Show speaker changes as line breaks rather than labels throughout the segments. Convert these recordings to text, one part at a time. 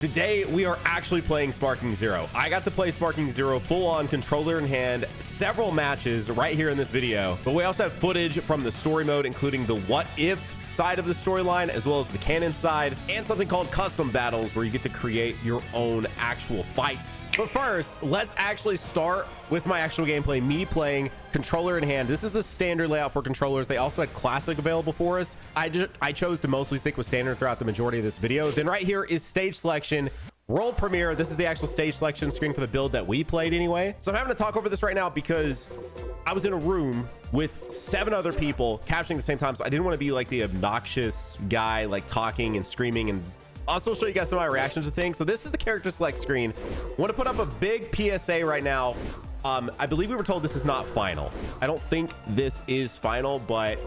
Today, we are actually playing Sparking Zero. I got to play Sparking Zero full on controller in hand, several matches right here in this video. But we also have footage from the story mode, including the what if side of the storyline, as well as the canon side, and something called custom battles where you get to create your own actual fights. But first, let's actually start with my actual gameplay, me playing controller in hand. This is the standard layout for controllers. They also had classic available for us. I chose to mostly stick with standard throughout the majority of this video. Then right here is stage selection, world premiere. This is the actual stage selection screen for the build that we played anyway. So I'm having to talk over this right now because I was in a room with 7 other people captioning at the same time, so I didn't want to be like the obnoxious guy like talking and screaming, and also show you guys some of my reactions to things. So this is the character select screen. I want to put up a big PSA right now. I believe we were told this is not final. I don't think this is final, but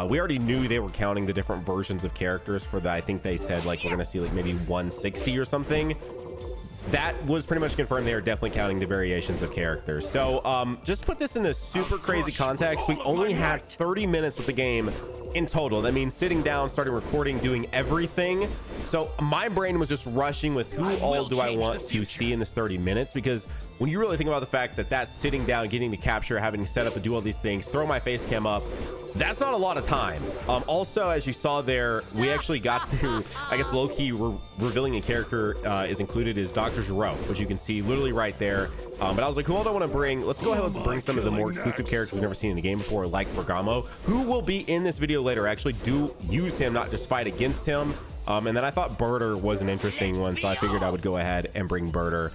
we already knew they were counting the different versions of characters for that. I think they said like we're gonna see like maybe 160 or something. That was pretty much confirmed. They are definitely counting the variations of characters. So just put this in a super crazy context. We only had 30 minutes with the game in total. That means sitting down, starting recording, doing everything. So my brain was just rushing with who all do I want to see in this 30 minutes, because when you really think about the fact that that's sitting down, getting to capture, having to set up and do all these things, throw my face cam up, that's not a lot of time. Also, as you saw there, we actually got to, I guess, low-key revealing a character is included is Dr. Giro, which you can see literally right there. But I was like, who all do I want to bring? Let's go ahead, let's bring some of the more exclusive characters we've never seen in the game before, like Bergamo, who will be in this video later. I actually do use him, not just fight against him. And then I thought Birder was an interesting one, so I figured I would go ahead and bring Birder.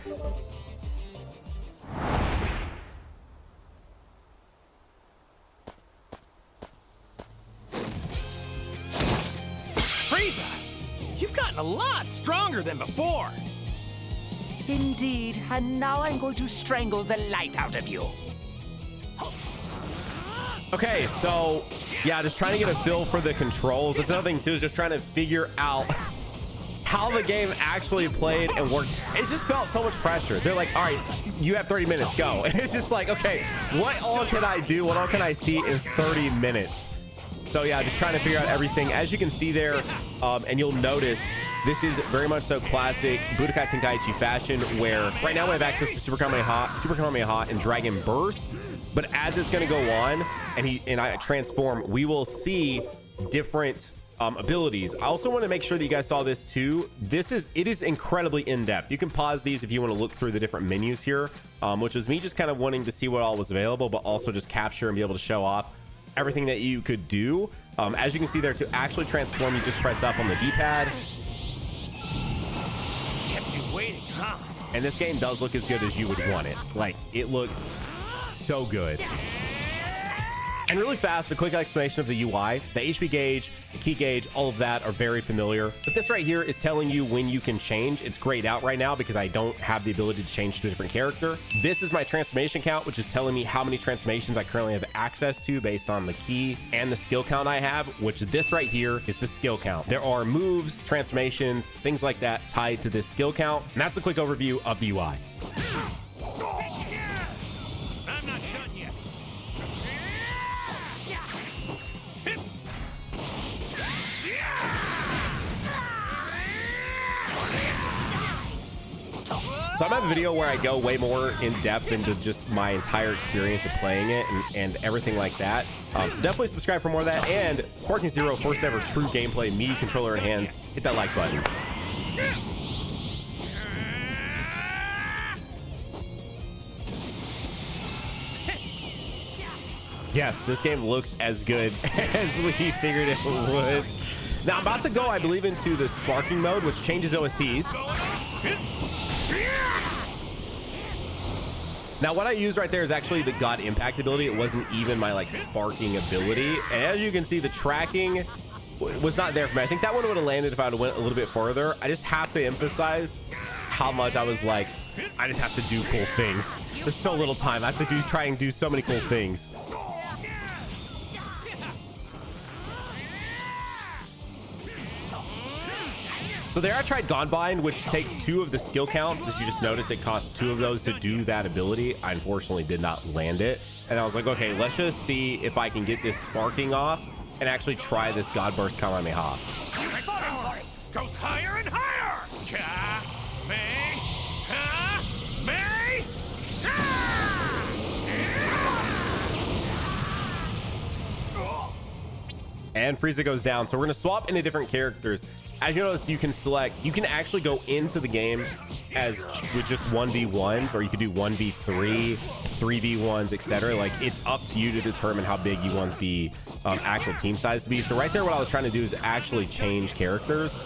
You've gotten a lot stronger than before.
Indeed, and now I'm going to strangle the life out of you.
Okay, so yeah, just trying to get a feel for the controls. That's another thing too, is just trying to figure out how the game actually played and worked. It just felt so much pressure. They're like, all right, you have 30 minutes, go. And it's just like, okay, what all can I do? What all can I see in 30 minutes? So yeah, just trying to figure out everything. As you can see there, and you'll notice, this is very much so classic Budokai Tenkaichi fashion, where right now we have access to Super Kamehameha, and Dragon Burst. But as it's going to go on, and I transform, we will see different abilities. I also want to make sure that you guys saw this too. It is incredibly in-depth. You can pause these if you want to look through the different menus here, which was me just kind of wanting to see what all was available, but also just capture and be able to show off everything that you could do. As you can see there, to actually transform, you just press up on the D-pad.
Kept you waiting, huh?
And this game does look as good as you would want it. Like, it looks so good. And really fast, the quick explanation of the UI, the HP gauge, the key gauge, all of that are very familiar. But this right here is telling you when you can change. It's grayed out right now because I don't have the ability to change to a different character. This is my transformation count, which is telling me how many transformations I currently have access to based on the key and the skill count I have, which this right here is the skill count. There are moves, transformations, things like that tied to this skill count. And that's the quick overview of the UI.
I'm not done yet.
So I'm have a video where I go way more in depth into just my entire experience of playing it and everything like that. So definitely subscribe for more of that. And Sparking Zero, first ever true gameplay, me, controller in hands. Hit that like button. Yes, this game looks as good as we figured it would. Now I'm about to go, I believe, into the sparking mode, which changes OSTs. Now what I used right there is actually the God Impact ability. It wasn't even my like sparking ability. And as you can see, the tracking was not there for me. I think that one would have landed if I would have went a little bit further. I just have to emphasize how much I was like, I just have to do cool things. There's so little time. I have to try and do so many cool things. So there I tried Gonbind, which takes 2 of the skill counts. As you just notice, it costs 2 of those to do that ability. I unfortunately did not land it. And I was like, okay, let's just see if I can get this sparking off and actually try this God Burst Kamehameha.
Goes higher and higher! Me? Huh? Me?
And Frieza goes down. So we're gonna swap into different characters. As you notice, you can select, you can actually go into the game as with just 1v1s, or you could do 1v3, 3v1s, etc. Like, it's up to you to determine how big you want the actual team size to be. So right there, what I was trying to do is actually change characters.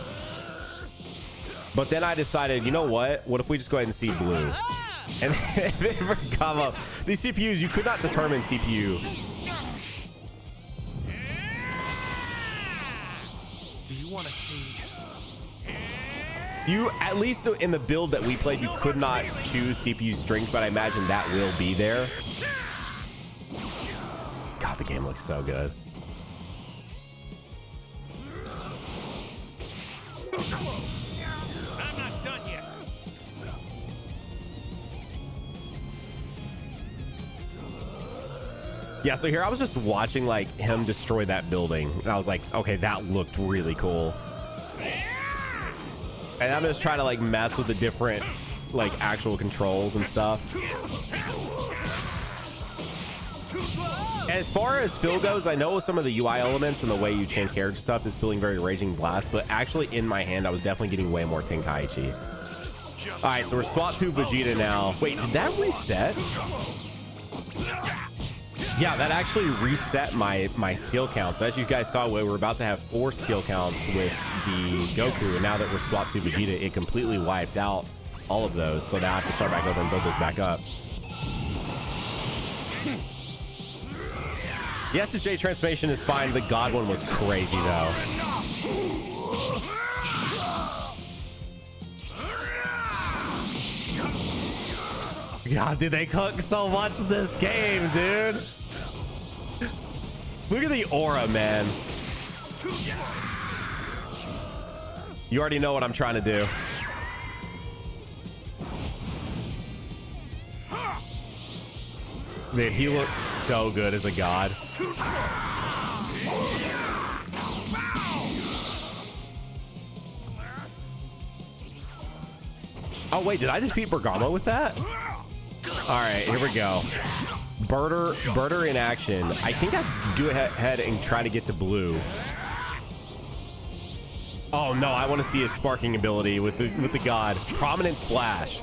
But then I decided, you know what if we just go ahead and see blue? And they come up. These CPUs, you could not determine CPU.
Do you want to see?
You, at least in the build that we played, you could not choose CPU strength, but I imagine that will be there. God, the game looks so good.
I'm not done yet.
Yeah, so here I was just watching like him destroy that building, and I was like, okay, that looked really cool. And I'm just trying to like mess with the different like actual controls and stuff. As far as feel goes, I know some of the UI elements and the way you change character stuff is feeling very Raging Blast, but actually in my hand, I was definitely getting way more Tenkaichi. All right, so we're swapped to Vegeta now. Wait, did that reset? Yeah, that actually reset my skill counts. As you guys saw, we were about to have 4 skill counts with the Goku, and now that we're swapped to Vegeta, it completely wiped out all of those. So now I have to start back over and build those back up. The SSJ transformation is fine. The God one was crazy, though. God, did they cook so much this game, dude? Look at the aura, man. You already know what I'm trying to do. Dude, he looks so good as a god. Oh, wait, did I just beat Bergamo with that? All right, here we go. Birder in action. I think I can do ahead and try to get to blue. Oh no, I want to see his sparking ability with the god. Prominence flash.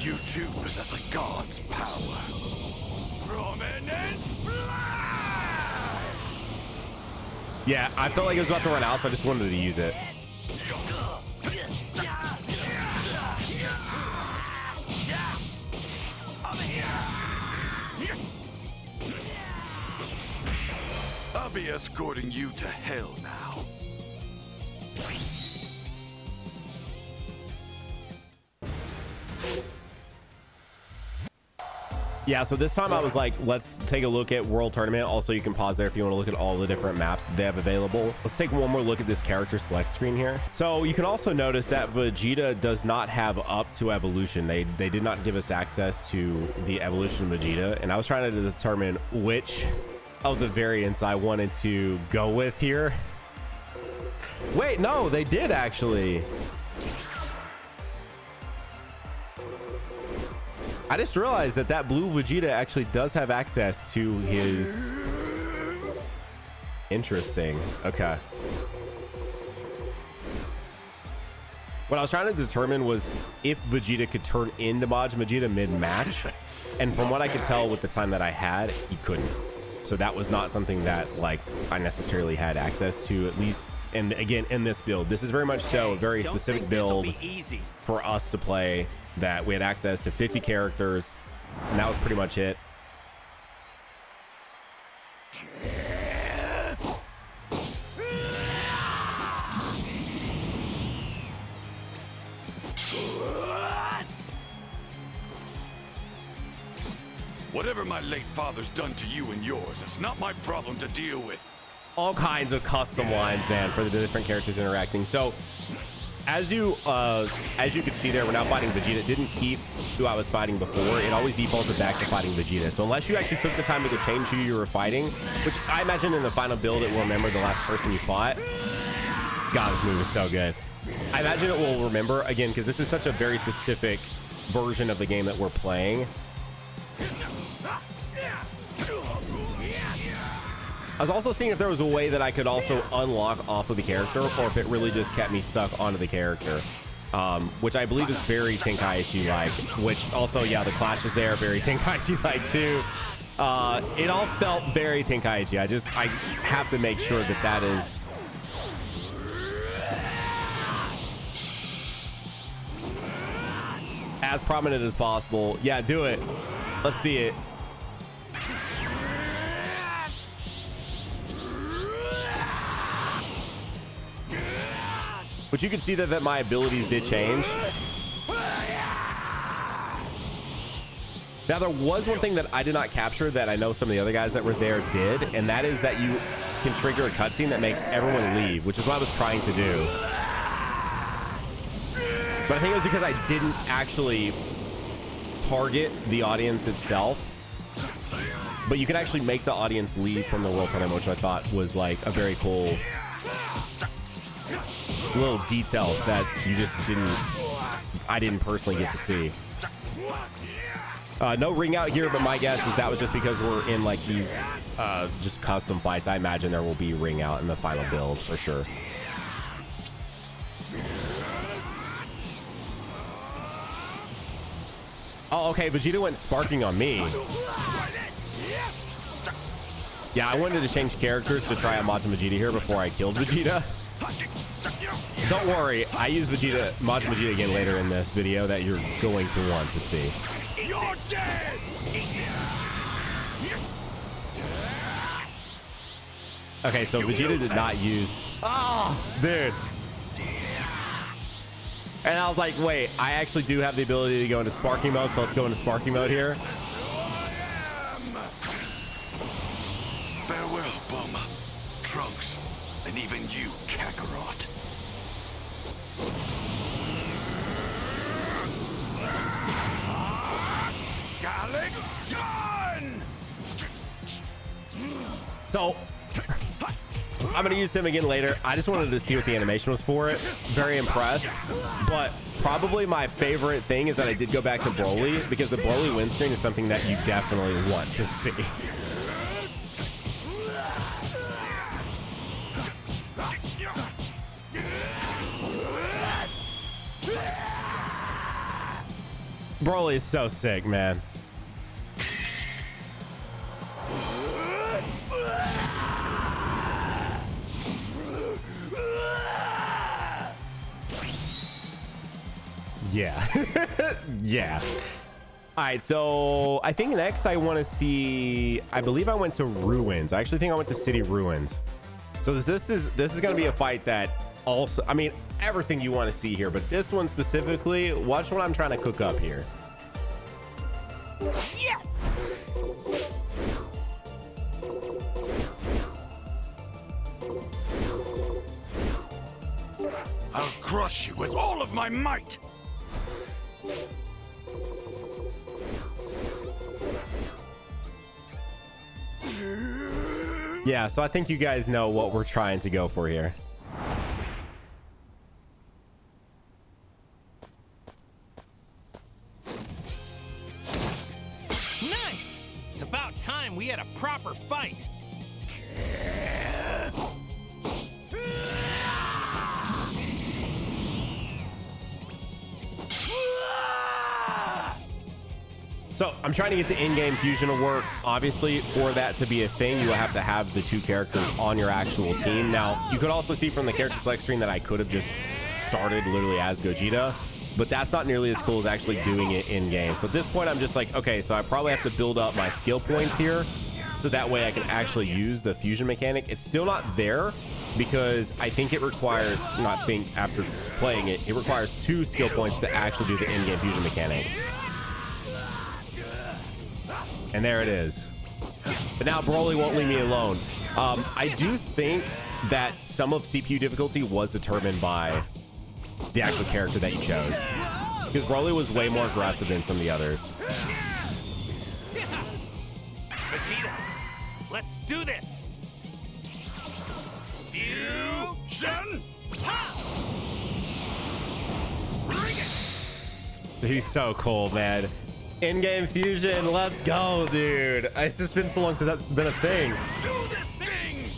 You too possess a god's power. Prominence flash!
Yeah, I felt like it was about to run out, so I just wanted to use it.
I'll be escorting you to hell now.
Yeah, so this time I was like, let's take a look at World Tournament. Also, you can pause there if you want to look at all the different maps they have available. Let's take one more look at this character select screen here. So you can also notice that Vegeta does not have up to evolution. They did not give us access to the evolution of Vegeta. And I was trying to determine which of the variants I wanted to go with here. Wait, no, they did actually. I just realized that blue Vegeta actually does have access to his... Interesting. Okay. What I was trying to determine was if Vegeta could turn into Majin Vegeta mid-match. And from what I could tell with the time that I had, he couldn't. So that was not something that like I necessarily had access to, at least. And again, in this build, this is very much so a very specific build for us to play, that we had access to 50 characters, and that was pretty much it.
Whatever my late father's done to you and yours, it's not my problem to deal with.
All kinds of custom lines, man, for the different characters interacting. So as you could see there, we're now fighting Vegeta. It didn't keep who I was fighting before. It always defaulted back to fighting Vegeta. So unless you actually took the time to go change who you were fighting, which I imagine in the final build it will remember the last person you fought. God, this move is so good. I imagine it will remember again because this is such a very specific version of the game that we're playing. I was also seeing if there was a way that I could also unlock off of the character, or if it really just kept me stuck onto the character, which I believe is very Tenkaichi-like. Which also, yeah, the clash is there, very Tenkaichi-like too. It all felt very Tenkaichi. I have to make sure that that is as prominent as possible. Yeah, do it. Let's see it. But you can see that my abilities did change. Now, there was one thing that I did not capture that I know some of the other guys that were there did, and that is that you can trigger a cutscene that makes everyone leave, which is what I was trying to do. But I think it was because I didn't actually target the audience itself. But you can actually make the audience leave from the World Tournament, which I thought was like a very cool little detail that you just I didn't personally get to see. No ring out here, but my guess is that was just because we're in like these just custom fights. I imagine there will be ring out in the final build for sure. Oh, okay, Vegeta went sparking on me. Yeah, I wanted to change characters to try out Majin Vegeta here before I killed Vegeta. Don't worry, I use Majin Vegeta again later in this video that you're going to want to see.
You're dead!
Okay, so Vegeta did not use... Oh, dude. And I was like, wait, I actually do have the ability to go into sparking mode, so let's go into sparking mode here.
Farewell, Bulma, Trunks, and even you, Kakarot. Gallic gun!
So, I'm going to use him again later. I just wanted to see what the animation was for it. Very impressed. But probably my favorite thing is that I did go back to Broly, because the Broly win screen is something that you definitely want to see. Broly is so sick, man. Yeah. Yeah. All right, so I think next I want to see, I believe I went to Ruins. I actually think I went to City Ruins. So this is going to be a fight that also, I mean, everything you want to see here, but this one specifically, watch what I'm trying to cook up here.
Yes!
I'll crush you with all of my might!
Yeah, so I think you guys know what we're trying to go for here.
Nice! It's about time we had a proper fight.
So I'm trying to get the in-game fusion to work. Obviously, for that to be a thing, you will have to have the two characters on your actual team. Now, you could also see from the character select screen that I could have just started literally as Gogeta, but that's not nearly as cool as actually doing it in-game. So at this point, I'm just like, okay, so I probably have to build up my skill points here, so that way I can actually use the fusion mechanic. It's still not there, because I think it requires, not think after playing it, it requires 2 skill points to actually do the in-game fusion mechanic. And there it is. But now Broly won't leave me alone. I do think that some of CPU difficulty was determined by the actual character that you chose, because Broly was way more aggressive than some of the others.
Vegeta, let's do this.
Fusion!
He's so cool, man. In-game fusion, let's go, dude. It's just been so long since that's been a thing.
Do this thing!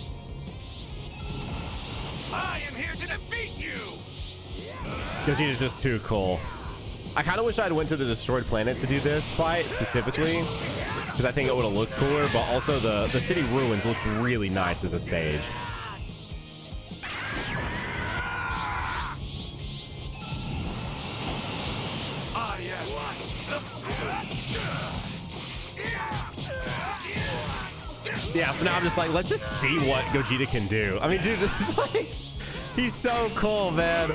I am here to defeat you!
Gogeta's just too cool. I kind of wish I'd went to the destroyed planet to do this fight specifically, because I think it would have looked cooler, but also the city ruins looks really nice as a stage. Yeah, so now I'm just like, let's just see what Gogeta can do. I mean, dude, it's like, he's so cool, man.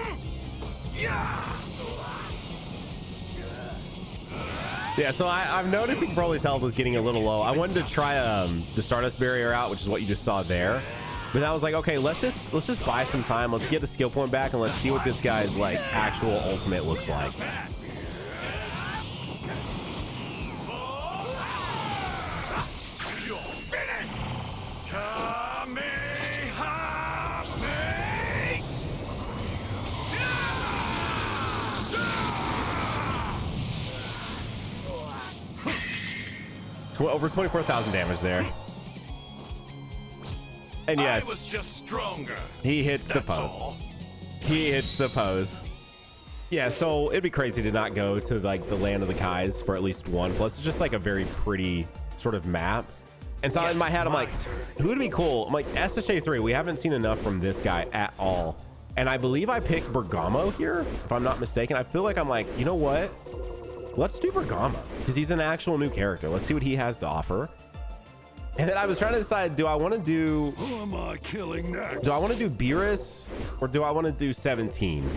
Yeah, so I'm noticing Broly's health is getting a little low. I wanted to try the Stardust barrier out, which is what you just saw there. But I was like, okay, let's just buy some time. Let's get the skill point back and let's see what this guy's like actual ultimate looks like. Over 24,000 damage there. And yes,
I was just stronger.
He hits the pose. He hits the pose. Yeah, so it'd be crazy to not go to like the land of the Kais for at least one. Plus, it's just like a very pretty sort of map. And so in my head, I'm like, who would be cool? I'm like, SSJ 3. We haven't seen enough from this guy at all. And I believe I picked Bergamo here, if I'm not mistaken. I feel like I'm like, you know what? Let's do Bergamo because he's an actual new character. Let's see what he has to offer. And then I was trying to decide, do I want to do...
Who am I killing next?
Do I want to do Beerus or do I want to do 17?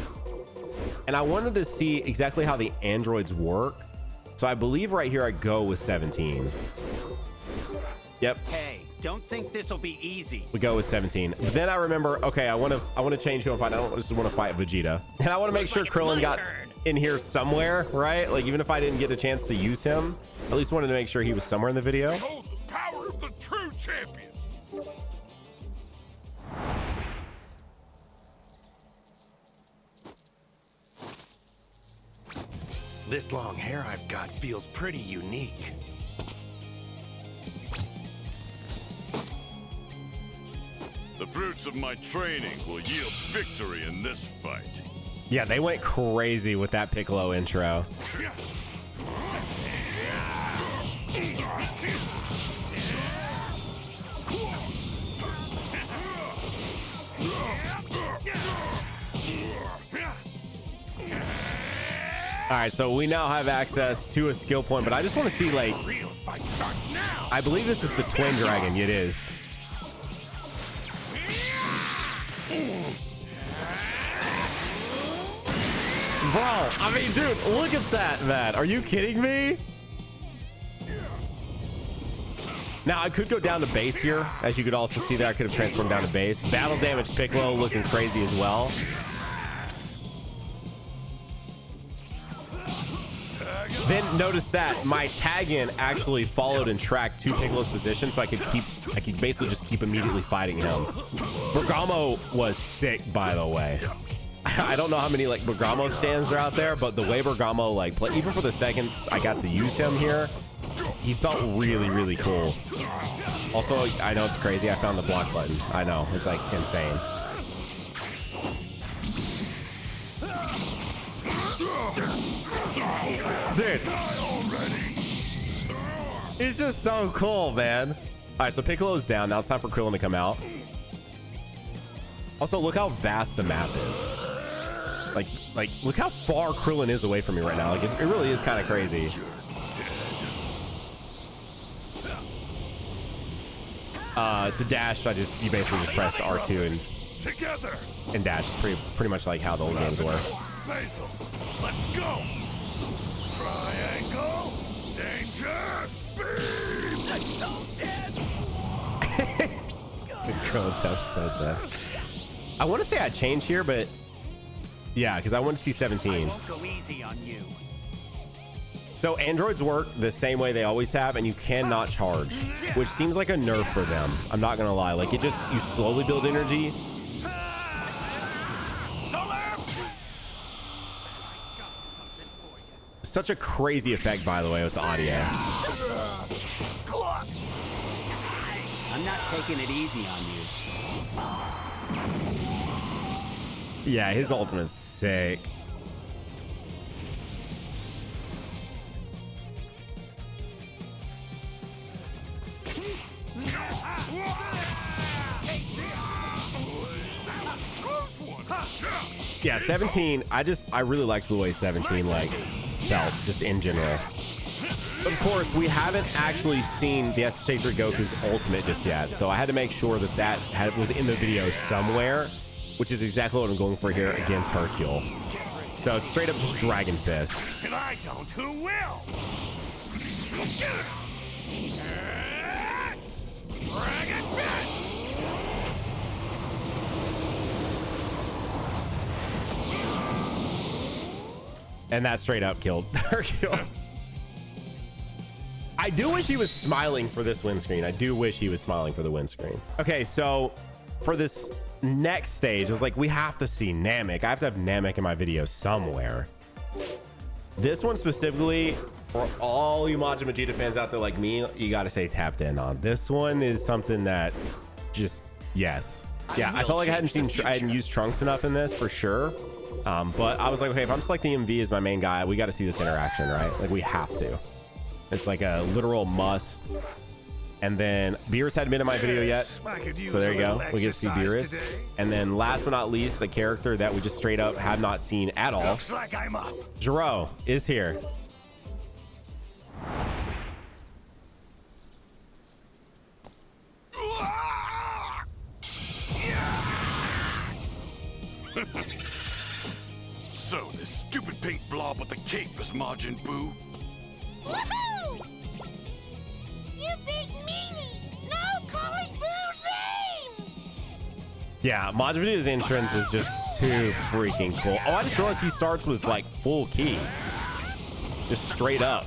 And I wanted to see exactly how the androids work. So I believe right here I go with 17. Yep.
Hey, don't think this will be easy.
We go with 17. But then I remember, okay, I want to change who I'm fighting. I don't just want to fight Vegeta. And I want to make sure Krillin got in here somewhere, right? Like even if I didn't get a chance to use him, at least wanted to make sure he was somewhere in the video.
Behold the power of the true champion.
This long hair I've got feels pretty unique.
The fruits of my training will yield victory in this fight.
Yeah, they went crazy with that Piccolo intro. All right, so we now have access to a skill point, but I just want to see, like,
Real fight starts now.
I believe this is the Twin Dragon. It is. Bro, I mean, dude, look at that, man. Are you kidding me? Now, I could go down to base here. As you could also see there, I could have transformed down to base. Battle damage Piccolo looking crazy as well. Then notice that my tag-in actually followed and tracked to Piccolo's position, so I could basically just keep immediately fighting him. Bergamo was sick, by the way. I don't know how many like Bergamo stands are out there, but the way Bergamo like play, even for the seconds I got to use him here, he felt really, really cool. Also, I know it's crazy. I found the block button. I know it's like insane. Dude, he's just so cool, man. All right, so Piccolo's down. Now it's time for Krillin to come out. Also, look how vast the map is. Like, look how far Krillin is away from me right now. Like, it really is kind of crazy. To dash, you basically just press R2 and dash. It's pretty much like how the old games were.
Basil, let's go. Triangle, danger, beam. I'm so dead.
Krillin's episode there. I want to say I changed here, but yeah, because I want to see 17.
I won't go easy on you.
So androids work the same way they always have, and you cannot charge, which seems like a nerf for them. I'm not gonna lie. Like, you slowly build energy. Such a crazy effect, by the way, with the audio.
I'm not taking it easy on you.
Yeah, his ultimate's sick. Yeah, 17. I really liked the way 17 like felt just in general. Of course, we haven't actually seen the SSJ3 Goku's ultimate just yet, so I had to make sure that was in the video somewhere, which is exactly what I'm going for here against Hercule. So it's straight up just Dragon Fist.
If I don't, who will? Dragon Fist!
And that straight up killed Hercule. I do wish he was smiling for this windscreen. I do wish he was smiling for the windscreen. Okay, so for this next stage, I was like, we have to see Namek. I have to have Namek in my video somewhere. This one specifically, for all you Majin Vegeta fans out there like me, you got to say tapped in on. This one is something that just, yes. Yeah, I felt like I hadn't used Trunks enough in this for sure. But I was like, okay, if I'm selecting MV as my main guy, we got to see this interaction, right? Like we have to. It's like a literal must. And then Beerus hadn't been in my video yet, so there you go. We get to see Beerus. And then last but not least, the character that we just straight up have not seen at all.
Looks like I'm up.
Jiro is here.
So, this stupid pink blob with the cape is Majin Buu?
Woohoo! You big meanie! No calling Boo names!
Yeah, Majin Vegeta's entrance is just too freaking cool. Oh, I just realized he starts with like full ki. Just straight up.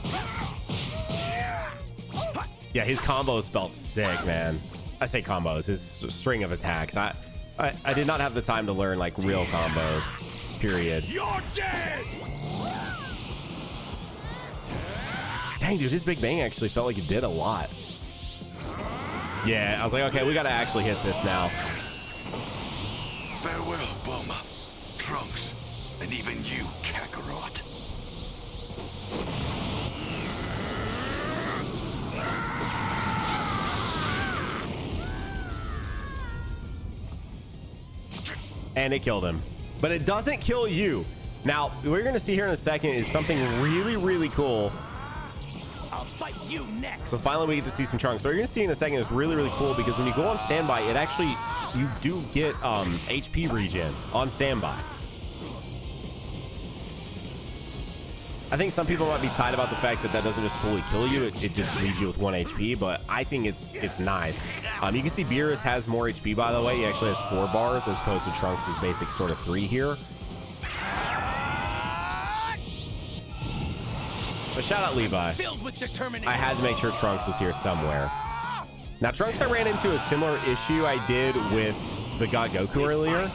Yeah, his combos felt sick, man. I say combos, his string of attacks. I did not have the time to learn like real combos, period.
You're dead!
Dang, dude, his Big Bang actually felt like it did a lot. Yeah, I was like, okay, we got to actually hit this now.
Farewell, Bulma, Trunks, and even you, Kakarot.
And it killed him. But it doesn't kill you. Now, what you're going to see here in a second is something really, really cool.
I'll fight you next.
So finally we get to see some Trunks. So what you're going to see in a second is really, really cool because when you go on standby, it actually, you do get HP regen on standby. I think some people might be tight about the fact that that doesn't just fully kill you. It just leaves you with 1 HP, but I think it's nice. You can see Beerus has more HP, by the way. He actually has 4 bars as opposed to Trunks' basic sort of 3 here. But shout out Levi.
Filled with determination.
I had to make sure Trunks was here somewhere. Now, Trunks, I ran into a similar issue I did with the God Goku earlier,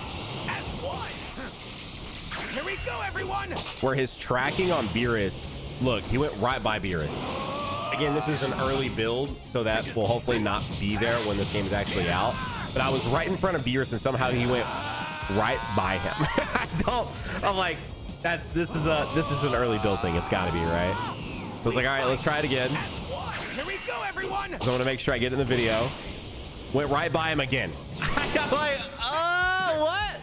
As one. Here we go, everyone.
where his tracking on Beerus, look, he went right by Beerus. Again, this is an early build, so that will hopefully not be there when this game is actually out. But I was right in front of Beerus, and somehow he went right by him. I'm like, this is an early build thing. It's got to be, right? So I was like, all right, let's try it again.
As one. Here we go, everyone.
So I want to make sure I get in the video. Went right by him again. I'm like, oh, what?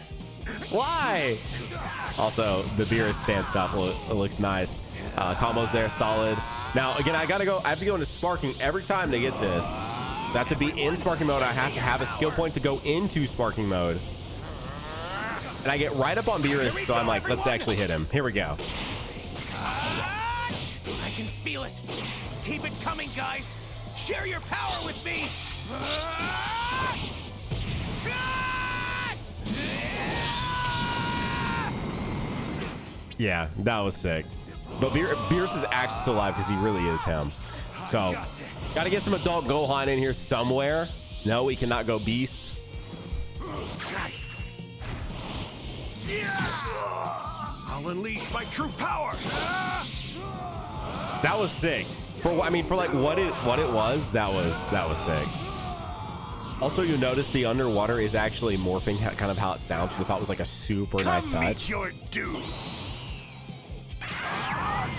Why? Also, the Beerus stance stuff looks nice. Combos there, solid. Now, again, I have to go into sparking every time to get this. So I have to be in sparking mode. I have to have a skill point to go into sparking mode. And I get right up on Beerus, so I'm like, let's actually hit him. Here we go.
I can feel it. Keep it coming, guys. Share your power with me.
Yeah, that was sick. But Beerus is actually still alive because he really is him. So, got to get some adult Gohan in here somewhere. No, we cannot go Beast.
Nice. Yeah. I'll unleash my true power.
That was sick. I mean, for like what it was, that was sick. Also, you notice the underwater is actually morphing kind of how it sounds, which I thought was like a super nice touch.
Meet your doom.
I'm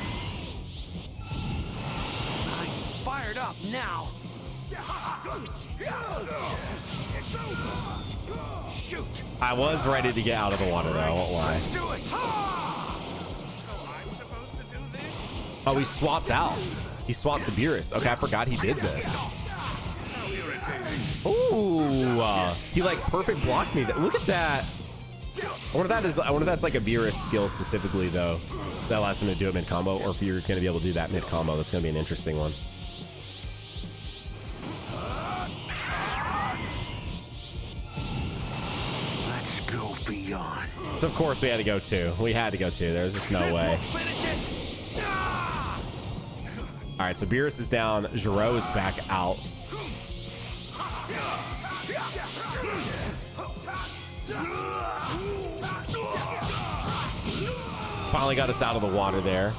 fired up now. Shoot.
I was ready to get out of the water though, I won't lie.
Let's do it. So I'm supposed to do this?
Oh, he swapped out. He swapped the Beerus. Okay, I forgot he did this. Ooh, he like perfect blocked me. Look at that. I wonder if that's like a Beerus skill specifically though, that allows him to do it mid combo, or if you're gonna be able to do that mid combo. That's gonna be an interesting one.
Let's go beyond.
So of course we had to go two. We had to go two. There's just no way.
Finish it.
All right, so Beerus is down. Giro is back out. Finally got us out of the water there.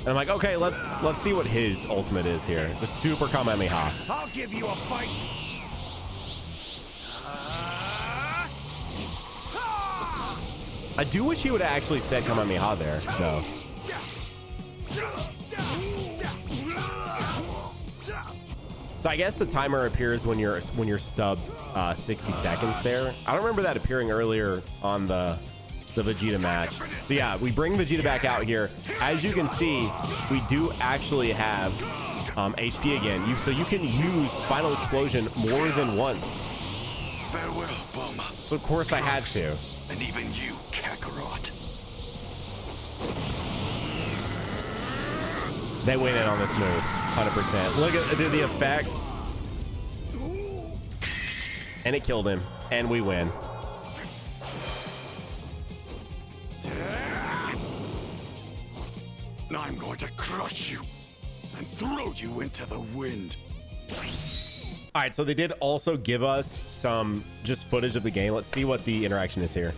And I'm like, okay, let's see what his ultimate is here. It's a super Kamehameha.
I'll give you a fight.
I do wish he would have actually said Kamehameha there, though. So I guess the timer appears when you're sub 60 seconds there. I don't remember that appearing earlier on the Vegeta match. So yeah, we bring Vegeta back out here. As you can see, we do actually have HP again. So you can use Final Explosion more than once.
Farewell, Bulma.
So of course I had to.
And even you, Kakarot.
They went in on this move, 100%. Look at the effect. And it killed him. And we win.
I'm going to crush you and throw you into the wind.
All right, so they did also give us some just footage of the game. Let's see what the interaction is here.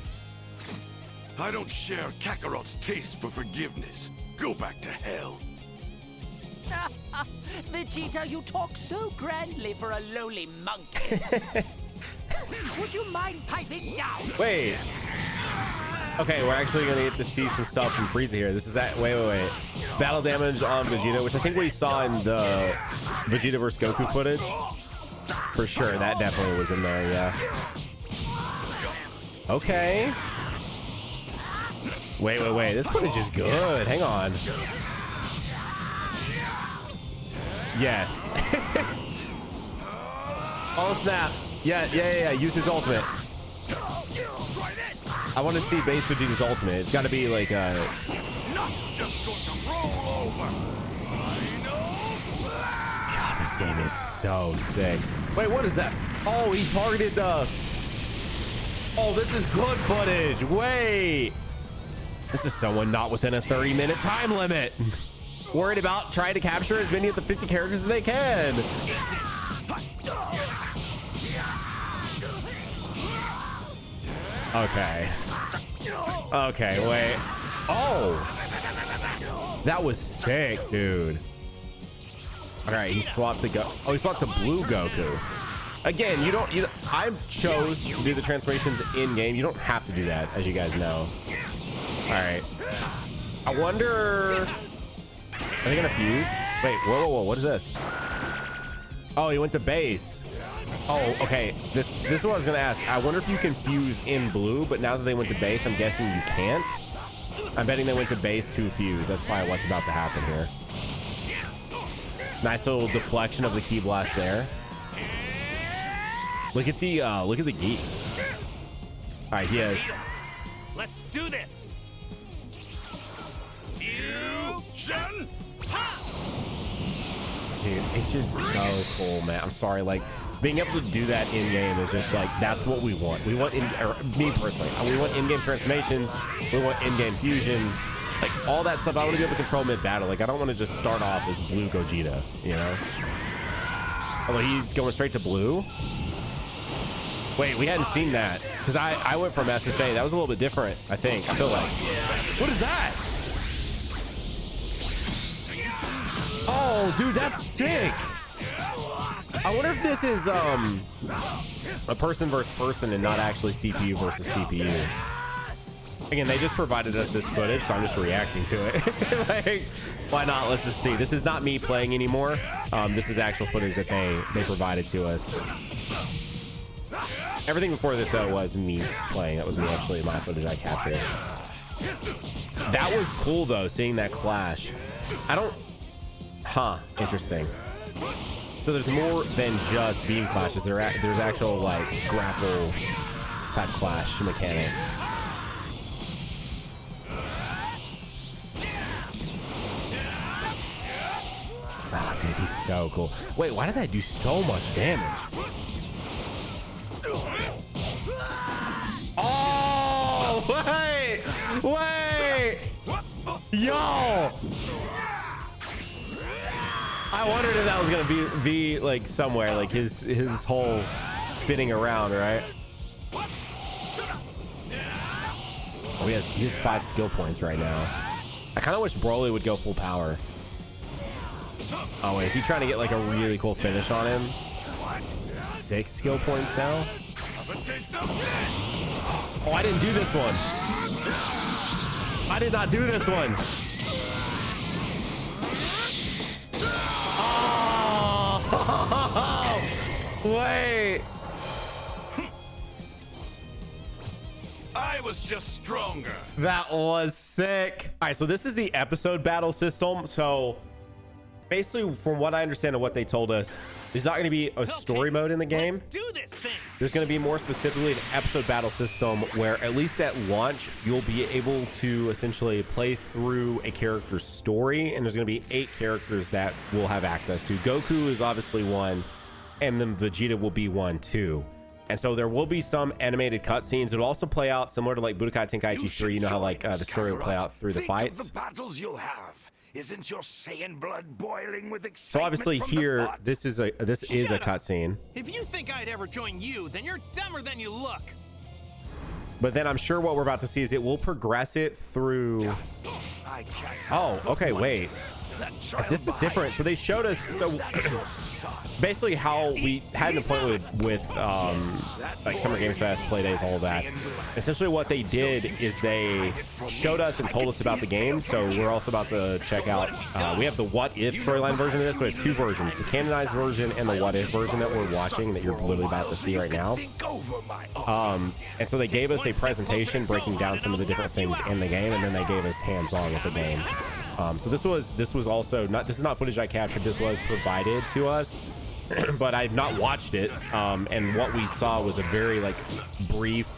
I don't share Kakarot's taste for forgiveness. Go back to hell.
Vegeta, you talk so grandly for a lowly monkey. Would you mind piping down?
Wait. Okay, we're actually gonna get to see some stuff from Frieza here. This is that. Wait. Battle damage on Vegeta, which I think we saw in the Vegeta vs Goku footage. For sure, that definitely was in there. Yeah. Okay. Wait. This footage is good. Hang on. Yes. Oh snap. Yeah. Use his ultimate. I want to see base Vegeta's ultimate. It's got to be like a...
Not just going to roll over.
God, this game is so sick. Wait, what is that? Oh, he targeted the... Oh, this is good footage. Wait. This is someone not within a 30-minute time limit. Worried about trying to capture as many of the 50 characters as they can. Okay, wait. Oh, that was sick, dude. All right, he swapped to he swapped to Blue Goku. Again, I chose to do the transformations in game. You don't have to do that, as you guys know. All right. I wonder. Are they gonna fuse? Wait, whoa! What is this? Oh, he went to base. Oh, okay. This is what I was gonna ask. I wonder if you can fuse in blue, but now that they went to base, I'm guessing you can't. I'm betting they went to base to fuse. That's probably what's about to happen here. Nice little deflection of the ki blast there. Look at the gi. All right, he has.
Let's do this.
Fusion!
Dude, it's just so cool, man. I'm sorry, like being able to do that in game is just like that's what we want. We want me personally, we want in-game transformations. We want in-game fusions, like all that stuff. I want to be able to control mid-battle. Like I don't want to just start off as Blue Gogeta, you know? Although he's going straight to blue. Wait, we hadn't seen that because I went from SSA. That was a little bit different, I think. I feel like. What is that? Oh, dude, that's sick. I wonder if this is a person versus person and not actually CPU versus CPU. Again, they just provided us this footage, so I'm just reacting to it. Like, why not? Let's just see. This is not me playing anymore. This is actual footage that they provided to us. Everything before this, though, was me playing. That was me actually, my footage I captured. That was cool, though, seeing that clash. I don't... Huh. Interesting. So there's more than just beam clashes. There's actual, like, grapple type clash mechanic. Oh, dude, he's so cool. Wait, why did that do so much damage? Oh, wait. Yo. I wondered if that was gonna be like somewhere, like his whole spinning around, right? Oh, he has 5 skill points right now. I kind of wish Broly would go full power. Oh, wait, is he trying to get like a really cool finish on him? 6 skill points now. Oh, I didn't do this one. I did not do this one. Oh, wait.
I was just stronger.
That was sick. All right, so this is the episode battle system. So basically, from what I understand of what they told us, there's not going to be a story mode in the game.
Let's do this thing.
There's going to be more specifically an episode battle system where at least at launch, you'll be able to essentially play through a character's story. And there's going to be 8 characters that we'll have access to. Goku is obviously one, and then Vegeta will be one too. And so there will be some animated cutscenes. It'll also play out similar to like Budokai Tenkaichi 3. You know how like the story will play out through the fights.
Think of the battles you'll have. Isn't your Saiyan blood boiling with excitement?
So obviously here, this is a cutscene.
If you think I'd ever join you, then you're dumber than you look.
But then I'm sure what we're about to see is it will progress it through. Oh, okay, wait. This is different. So they showed us. So basically, how we had an appointment with like Summer Games Fest, play days, all of that. Essentially, what they did is they showed us and told us about the game. So we're also about to check out. We have the What If storyline version of this. So we have 2 versions: the canonized version and the What If version that we're watching, that you're literally about to see right now. And so they gave us a presentation breaking down some of the different things in the game, and then they gave us hands-on with the game. So this was also not, this is not footage I captured. This was provided to us, but I've not watched it. And what we saw was a very like brief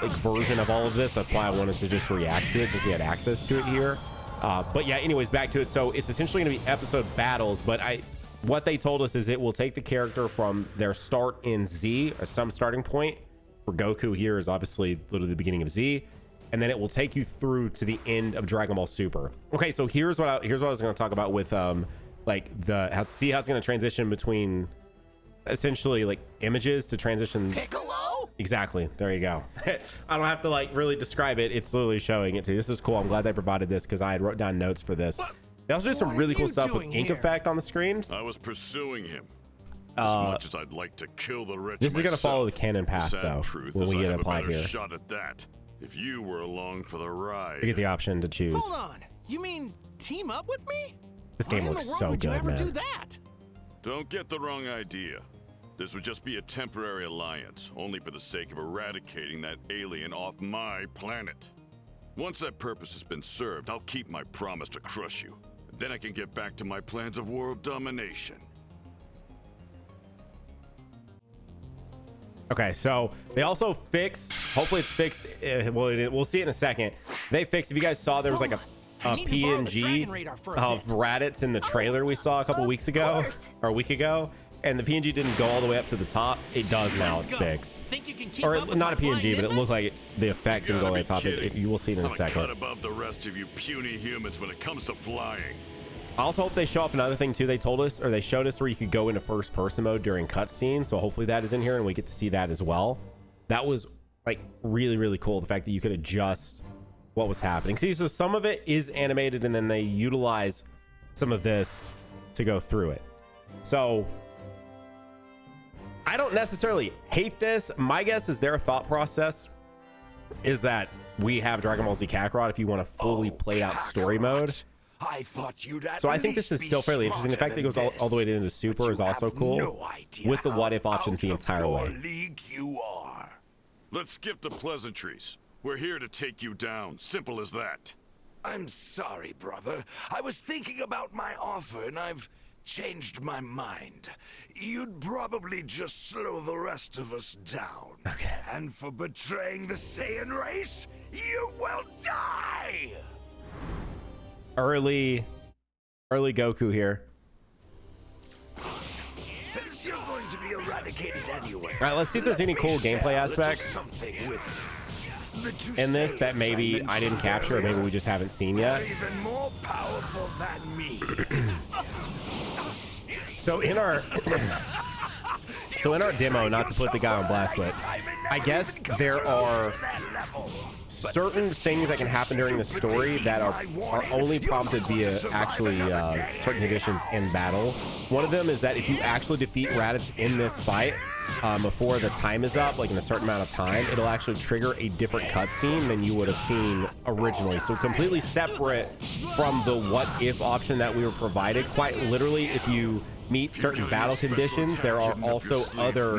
like version of all of this. That's why I wanted to just react to it since we had access to it here. But yeah, anyways, back to it. So it's essentially going to be episode battles, but what they told us is it will take the character from their start in Z, or some starting point. For Goku here is obviously literally the beginning of Z. And then it will take you through to the end of Dragon Ball Super. Okay, so here's what I was going to talk about with like see how it's going to transition between essentially like images to transition.
Piccolo?
Exactly. There you go. I don't have to like really describe it. It's literally showing it to you. This is cool. I'm glad they provided this because I had wrote down notes for this. They also did some really cool stuff with ink effect on the screen.
I was pursuing him. As much as I'd like to kill the rich.
This is going to follow the canon path though. When we get applied here.
Shot at that. If you were along for the ride.
You get the option to choose.
Hold on. You mean team up with me?
This game looks so good, man.
Why in the world would you ever do that?
Don't get the wrong idea. This would just be a temporary alliance, only for the sake of eradicating that alien off my planet. Once that purpose has been served, I'll keep my promise to crush you. Then I can get back to my plans of world domination.
Okay, so they also fixed, hopefully it's fixed, we'll see it in a second. They fixed, if you guys saw, there was like a PNG of Raditz in the trailer we saw a couple weeks ago, or a week ago, and the PNG didn't go all the way up to the top. It does now, it's fixed. Or not a PNG, but it looked like the effect didn't go all the way to the top. You will see it in a second.
I'm a cut above the rest of you puny humans when it comes to flying.
I also hope they show off another thing too. They told us, or they showed us, where you could go into first person mode during cutscenes. So hopefully that is in here and we get to see that as well. That was like really, really cool. The fact that you could adjust what was happening. See, so some of it is animated and then they utilize some of this to go through it. So I don't necessarily hate this. My guess is their thought process is that we have Dragon Ball Z Kakarot if you want a fully played out story mode.
I thought you'd
So I think this is still fairly interesting. The fact that it goes all the way into Super is also cool, with the what if options the entire way.
League you are.
Let's skip the pleasantries. We're here to take you down. Simple as that.
I'm sorry, brother. I was thinking about my offer, and I've changed my mind. You'd probably just slow the rest of us down.
Okay.
And for betraying the Saiyan race, you will die!
Early Goku here.
Since you're going to be eradicated anyway.
All right, let's see if there's any cool gameplay aspects
Something with
in this that maybe I didn't capture or maybe we just haven't seen yet.
Even more powerful than me.
So in our demo, not to put the guy on blast, but I guess there are certain things that can happen during the story that are only prompted via actually certain conditions in battle. One of them is that if you actually defeat Raditz in this fight before the time is up, like in a certain amount of time, it'll actually trigger a different cutscene than you would have seen originally. So completely separate from the what if option that we were provided. Quite literally, if you meet certain battle conditions, there are also other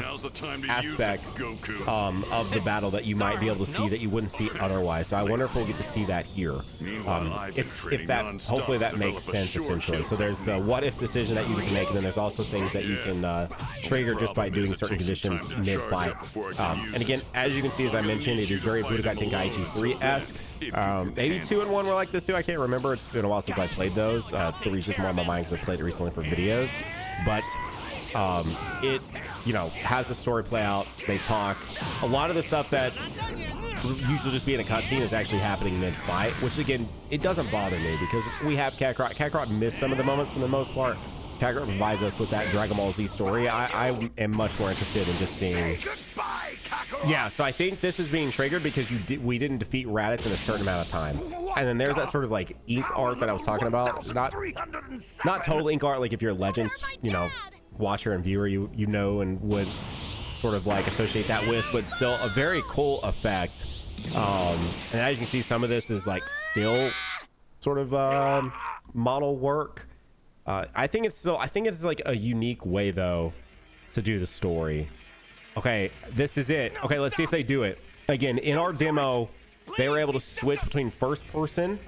aspects of the battle that you might be able to see that you wouldn't see otherwise. So I wonder if we'll get to see that here. If that, hopefully that makes sense essentially. So there's the what if decision that you can make, and then there's also things that you can trigger just by doing certain conditions mid-fight. And again, as you can see, as I mentioned, it is very Budokai Tenkaichi 3-esque. Maybe 2 and 1 were like this too. I can't remember. It's been a while since I played those. 3 is just more on my mind because I played it recently for videos. But it, you know, has the story play out. They talk. A lot of the stuff that usually just be in a cutscene is actually happening mid-fight, which again, it doesn't bother me because we have Kakarot. Kakarot missed some of the moments for the most part. Kakarot provides us with that Dragon Ball Z story. I am much more interested in just seeing. Yeah, so I think this is being triggered because we didn't defeat Raditz in a certain amount of time. And then there's that sort of like ink art that I was talking about. Not total ink art, like if you're a Legends, you know, watcher and viewer, you know and would sort of like associate that with, but still a very cool effect. And as you can see, some of this is like still sort of model work. I think it's like a unique way though to do the story. Okay, this is it. Okay, let's see if they do it. Again, in our demo, they were able to switch between first person,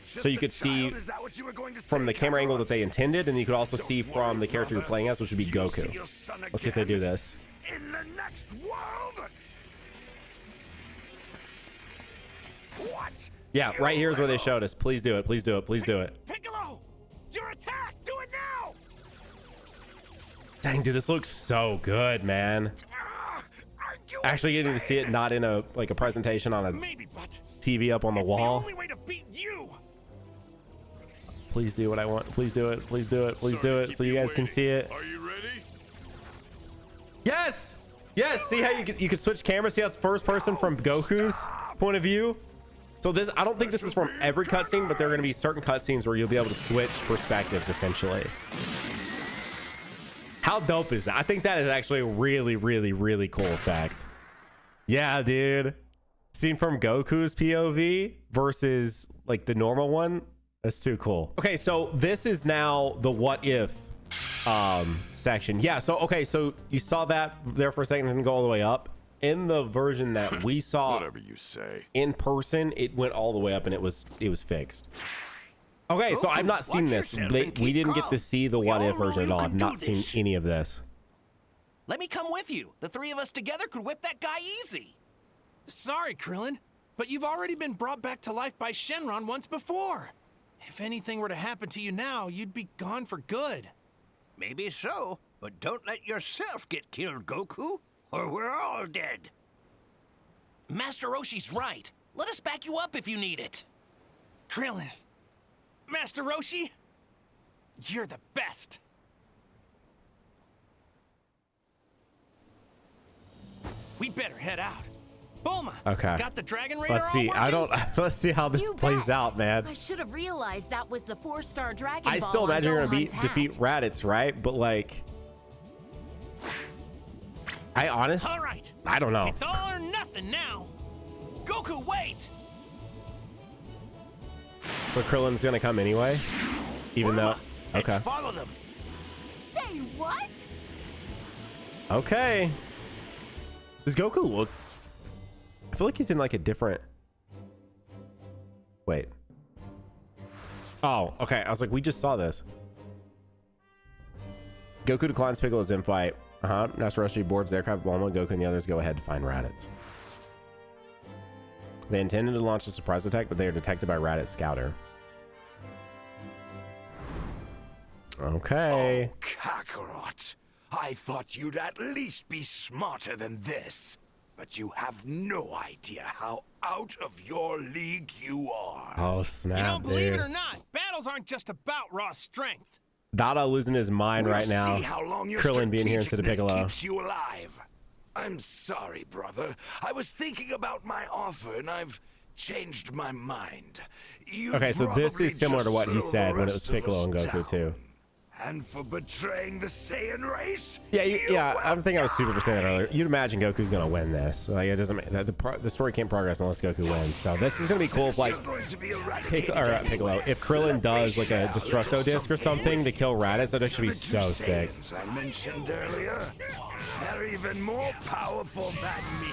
so you could see from the camera angle that they intended, and you could also see from the character you're playing as, which would be Goku. Let's see if they do this.
In the next world? What?
Yeah, right here is where they showed us. Please do it. Please do it. Please do it.
Piccolo, your attack! Do it now!
Dang, dude, this looks so good, man. Actually getting to see it not in a like a presentation on a TV up on the wall.
The only way to beat you.
Please do what I want. Please do it. Please do it. Please do it so you guys can see it.
Are you ready?
Yes. Yes. See how you can switch cameras. See how it's first person from Goku's point of view. So this, I don't think this is from every cutscene, but there are going to be certain cutscenes where you'll be able to switch perspectives essentially. How dope is that? I think that is actually a really, really, really cool effect. Yeah, dude. Seen from Goku's POV versus like the normal one. That's too cool. Okay, so this is now the what if section. Yeah, so okay, so you saw that there for a second and didn't go all the way up. In the version that we saw
whatever you say
in person, it went all the way up and it was fixed. Okay, so I've not seen this. We didn't get to see the what if version at all. I've not seen any of this.
Let me come with you. The 3 of us together could whip that guy easy. Sorry, Krillin, but you've already been brought back to life by Shenron once before. If anything were to happen to you now, you'd be gone for good.
Maybe so, but don't let yourself get killed, Goku, or we're all dead.
Master Roshi's right. Let us back you up if you need it. Krillin, Master Roshi, you're the best. We better head out. Bulma.
Okay.
Got the Dragon Raider
Let's see. Let's see how this
You
plays
bet.
out, man.
I should have realized that was the 4-star Dragon Ball.
I still
on
imagine you're gonna
Gohan's hat.
defeat Raditz, right? But like,
All right.
I don't know.
It's all or nothing now. Goku, wait.
So Krillin's gonna come anyway, even though.
And
Okay.
follow them.
Say what?
Okay. Does Goku look? I feel like he's in like a different. Wait. Oh, okay. I was like, we just saw this. Goku declines Piccolo's infight. Master Roshi boards the aircraft. Bulma, Goku, and the others go ahead to find Raditz. They intended to launch a surprise attack, but they are detected by Raditz Scouter. Okay.
Oh, Kakarot. I thought you'd at least be smarter than this. But you have no idea how out of your league you are.
Oh, snap,
You know, believe
dude.
it or not, battles aren't just about raw strength.
Dada losing his mind
We'll
right now.
see how long your
Krillin being here instead of
strategicness
Piccolo.
keeps you alive. I'm sorry, brother. I was thinking about my offer, and I've changed my mind. You'd
Okay, so this
probably
is similar to
just
what he
slow the
said when it was
rest of
Piccolo
us
and Goku
down.
too.
And for betraying the Saiyan race?
Yeah,
you
yeah.
will
I'm thinking I was super for saying that
die.
earlier. You'd imagine Goku's gonna win this. Like it doesn't. The story can't progress unless Goku wins. So this is gonna be cool. If like
You're going to be eradicated
Piccolo,
anyway.
if Krillin
Let
does
me
like a
share
Destructo
little
disc or something to
with
kill Raditz, that'd actually be
The two
so sick.
Saiyans I mentioned earlier, they're even more powerful than me.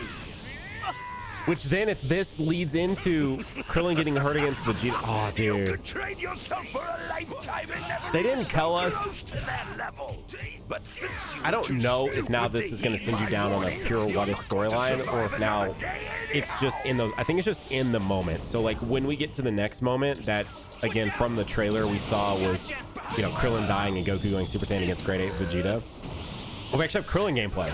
Which then, if this leads into Krillin getting hurt against Vegeta, oh
You
dude,
could train yourself for a lifetime and never
They didn't
even
tell
come
us-
close to their level. But since you
I don't
were too
know if now
stupid
this is
to
going to
heed
send you
my
down on a
warning,
pure
you're
what if
not going to
storyline, or
survive
if now
another day
it's just
anyhow.
in those. I think it's just in the moment. So like when we get to the next moment, that again from the trailer we saw was, you know, Krillin dying and Goku going Super Saiyan against Grade 8 Vegeta. Oh, we actually have Krillin gameplay.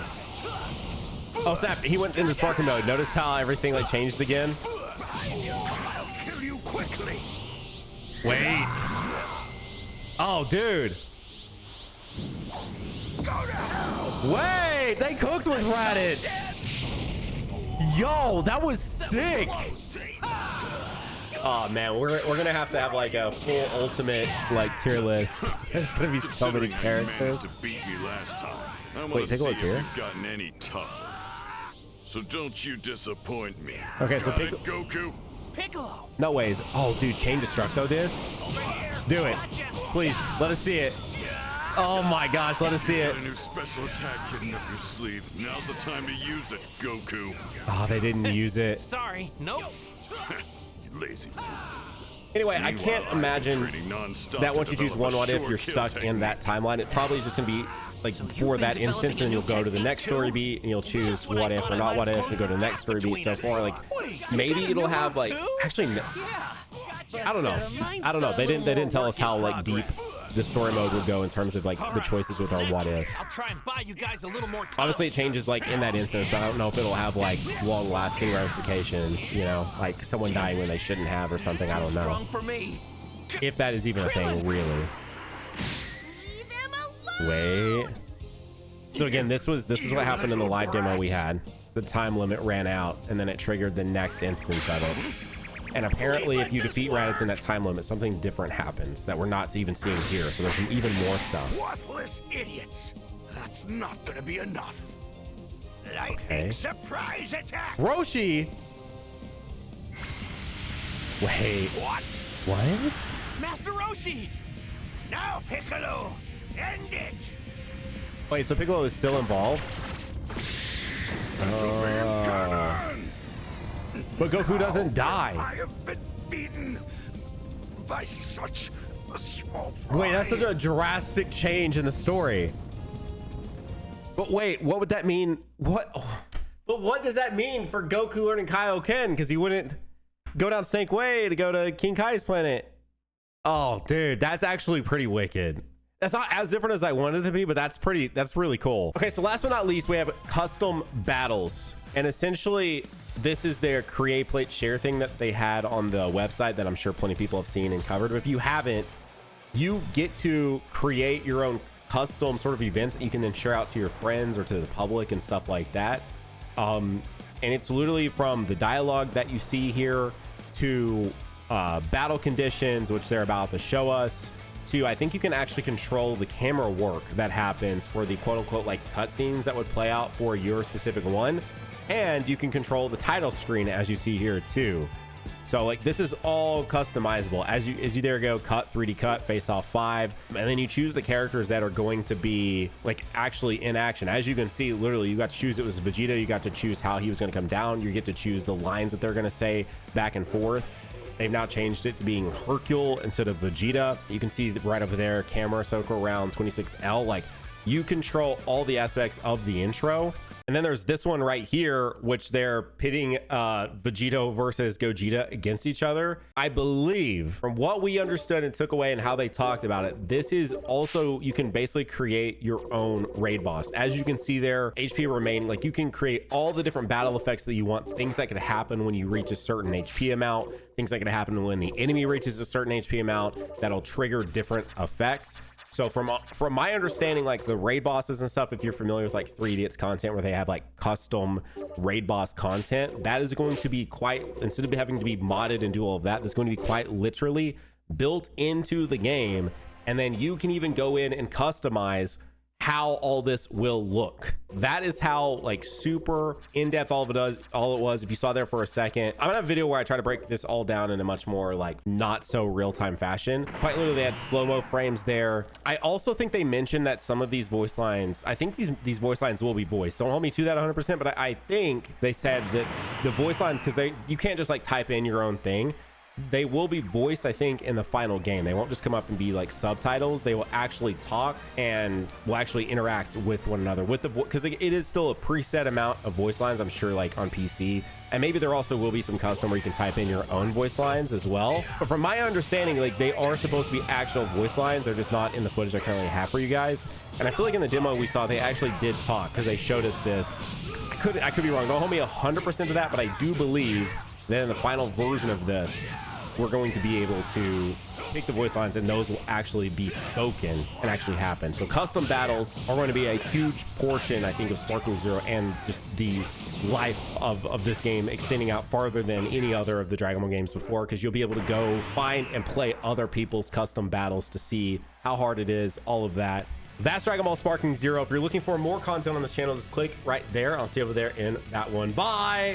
Oh snap! He went into Sparking mode. Notice how everything like changed again.
I'll kill you quickly.
Wait. Oh, dude.
Go to hell.
Wait, they cooked with Raditz. Yo, that was sick. Oh man, we're gonna have to have like a full ultimate like tier list. There's gonna be so many
Considering you
characters.
managed to beat me last time, I want
Wait,
to see
Piccolo's
if
here?
you've gotten any tougher. So don't you disappoint me.
Okay, so
Got it,
Piccolo.
Goku.
Piccolo.
No ways. Oh, dude, chain Destructo disc. Do it, please. Let us see it. Oh my gosh, let us see it.
Got a new special attack hidden up your sleeve. Now's the time to use it, Goku.
Oh, they didn't use it.
Sorry, nope.
You lazy fool.
Anyway, I can't
Meanwhile,
imagine
training nonstop
that
to
once you choose
develop
one
a
what if,
sure
you're
kill
stuck in
technique.
that timeline. It probably is just gonna be like for that instance, and you'll go to the next story beat and you'll choose what if or not what if, and go to the next story beat. So far, like maybe it'll have like actually. No, I don't know. I don't know. They didn't tell us how like deep the story mode would go in terms of like the choices with our what ifs.
I'll try and buy you guys a little more time.
Obviously, it changes like in that instance, but I don't know if it'll have like long-lasting ramifications. You know, like someone dying when they shouldn't have or something. I don't know
Strong for me.
if that is even a thing, really.
Leave him alone.
Wait. So again, this is what happened in the live demo we had. The time limit ran out, and then it triggered the next instance of it. And apparently, if you defeat Raditz in that time limit, something different happens that we're not even seeing here. So there's even more stuff.
Worthless idiots. That's not gonna be enough.
Okay.
Surprise attack.
Roshi. Wait. What?
Master Roshi.
Now, Piccolo, end it.
Wait, so Piccolo is still involved? But Goku doesn't die.
I have been beaten by such a small fry.
Wait, that's such a drastic change in the story. But wait, what would that mean? What? But what does that mean for Goku learning Kaioken? Because he wouldn't go down Snake Way to go to King Kai's planet. Oh, dude, that's actually pretty wicked. That's not as different as I wanted it to be, but that's really cool. Okay, so last but not least, we have custom battles. And essentially, this is their create, plate, share thing that they had on the website that I'm sure plenty of people have seen and covered. But if you haven't, you get to create your own custom sort of events that you can then share out to your friends or to the public and stuff like that. And And it's literally from the dialogue that you see here to battle conditions, which they're about to show us, to I think you can actually control the camera work that happens for the quote unquote like cutscenes that would play out for your specific one. And you can control the title screen as you see here too. So like this is all customizable as you there go, cut, 3D cut, face off 5, and then you choose the characters that are going to be like actually in action. As you can see, literally you got to choose, it was Vegeta, you got to choose how he was going to come down, you get to choose the lines that they're going to say back and forth. They've now changed it to being Hercule instead of Vegeta. You can see right over there, camera circle around 26L. Like you control all the aspects of the intro. And then there's this one right here, which they're pitting Vegito versus Gogeta against each other. I believe from what we understood and took away and how they talked about it, this is also, you can basically create your own raid boss. As you can see there, HP remaining, like you can create all the different battle effects that you want, things that could happen when you reach a certain HP amount, things that could happen when the enemy reaches a certain HP amount that'll trigger different effects. So from my understanding, like the raid bosses and stuff, if you're familiar with like 3 Idiots content where they have like custom raid boss content, that is going to be quite, instead of having to be modded and do all of that, that's going to be quite literally built into the game. And then you can even go in and customize how all this will look. That is how like super in-depth all it was. If you saw there for a second, I'm gonna have a video where I try to break this all down in a much more like not so real-time fashion. Quite literally, they had slow-mo frames there. I also think they mentioned that some of these voice lines, I think these voice lines will be voiced. Don't hold me to that 100%, but I think they said that the voice lines, because you can't just like type in your own thing. They will be voiced, I think, in the final game. They won't just come up and be like subtitles. They will actually talk and will actually interact with one another with the because it is still a preset amount of voice lines, I'm sure, like on PC. And maybe there also will be some custom where you can type in your own voice lines as well. But from my understanding, like they are supposed to be actual voice lines. They're just not in the footage I currently have for you guys. And I feel like in the demo we saw, they actually did talk because they showed us this. I could be wrong. Don't hold me 100% to that, but I do believe that in the final version of this, we're going to be able to pick the voice lines and those will actually be spoken and actually happen. So custom battles are going to be a huge portion, I think, of Sparking Zero and just the life of this game extending out farther than any other of the Dragon Ball games before, because you'll be able to go find and play other people's custom battles to see how hard it is, all of that. That's Dragon Ball Sparking Zero. If you're looking for more content on this channel, just click right there. I'll see you over there in that one. Bye.